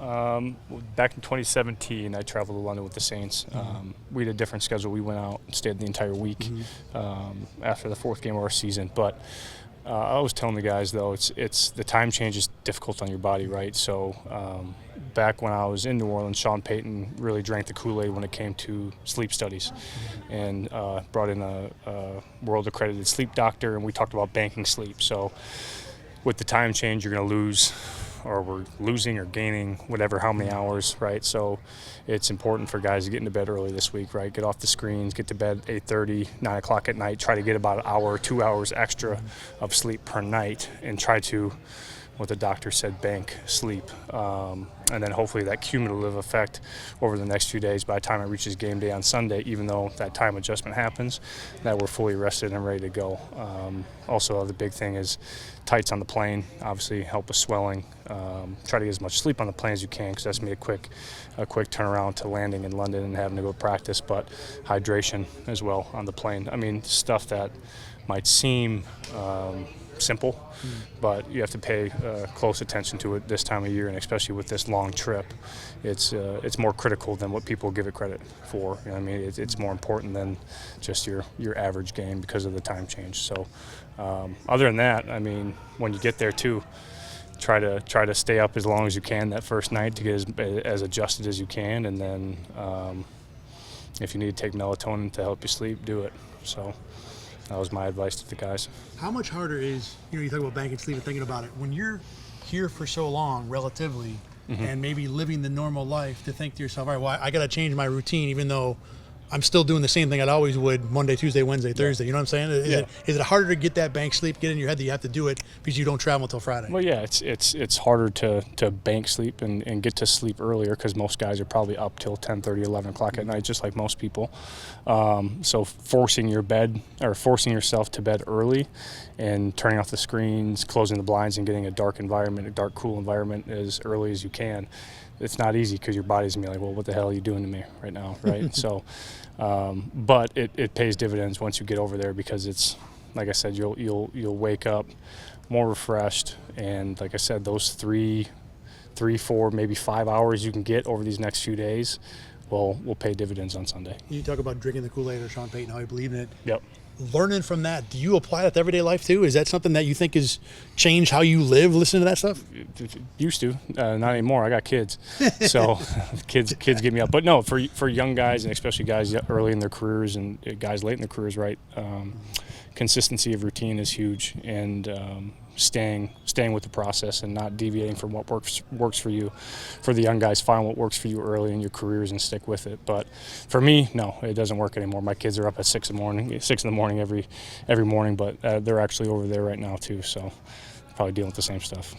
Back in 2017, I traveled to London with the Saints. We had a different schedule. We went out and stayed the entire week after the fourth game of our season. But I was telling the guys, though, it's the time change is difficult on your body, right? So back when I was in New Orleans, Sean Payton really drank the Kool-Aid when it came to sleep studies, and brought in a world-accredited sleep doctor, and we talked about banking sleep. So with the time change, you're going to lose, or we're losing or gaining whatever, how many hours, right? So it's important for guys to get into bed early this week, right? Get off the screens, get to bed 8:30, 9 o'clock at night, try to get about an hour or 2 hours extra of sleep per night, and try to, what the doctor said, bank sleep. And then hopefully that cumulative effect over the next few days, by the time it reaches game day on Sunday, even though that time adjustment happens, that we're fully rested and ready to go. Also, the big thing is tights on the plane, obviously help with swelling. Try to get as much sleep on the plane as you can, because that's going to be a quick turnaround to landing in London and having to go practice, but hydration as well on the plane. I mean, stuff that might seem simple, but you have to pay close attention to it this time of year, and especially with this long trip, it's more critical than what people give it credit for. You know what I mean, it's more important than just your average game because of the time change. So other than that, I mean, when you get there too, try to stay up as long as you can that first night to get as adjusted as you can, and then if you need to take melatonin to help you sleep, do it. So that was my advice to the guys. How much harder is, you talk about banking sleep and thinking about it, when you're here for so long, relatively, and maybe living the normal life, to think to yourself, all right, well, I got to change my routine, even though I'm still doing the same thing I'd always would Monday, Tuesday, Wednesday, Thursday. You know what I'm saying? Is it harder to get that bank sleep, get in your head that you have to do it because you don't travel until Friday? Well, yeah, it's harder to bank sleep and get to sleep earlier, because most guys are probably up till 10:30, 11 o'clock at night, just like most people. So forcing yourself to bed early and turning off the screens, closing the blinds, and getting a dark environment, a dark, cool environment as early as you can. It's not easy, because your body's gonna be like, well, what the hell are you doing to me right now, right? So, but it pays dividends once you get over there, because it's, like I said, you'll wake up more refreshed, and like I said, those three, 4, maybe 5 hours you can get over these next few days will pay dividends on Sunday. You talk about drinking the Kool-Aid, or Sean Payton, how he believed in it. Yep. Learning from that, do you apply that to everyday life too? Is that something that you think has changed how you live, listening to that stuff? Used to, not anymore. I got kids, so kids get me up. But no, for young guys, and especially guys early in their careers and guys late in their careers, right? Consistency of routine is huge, and staying with the process and not deviating from what works for you. For the young guys, find what works for you early in your careers and stick with it. But for me, no, it doesn't work anymore. My kids are up at 6 in the morning every morning, but they're actually over there right now too, so probably dealing with the same stuff.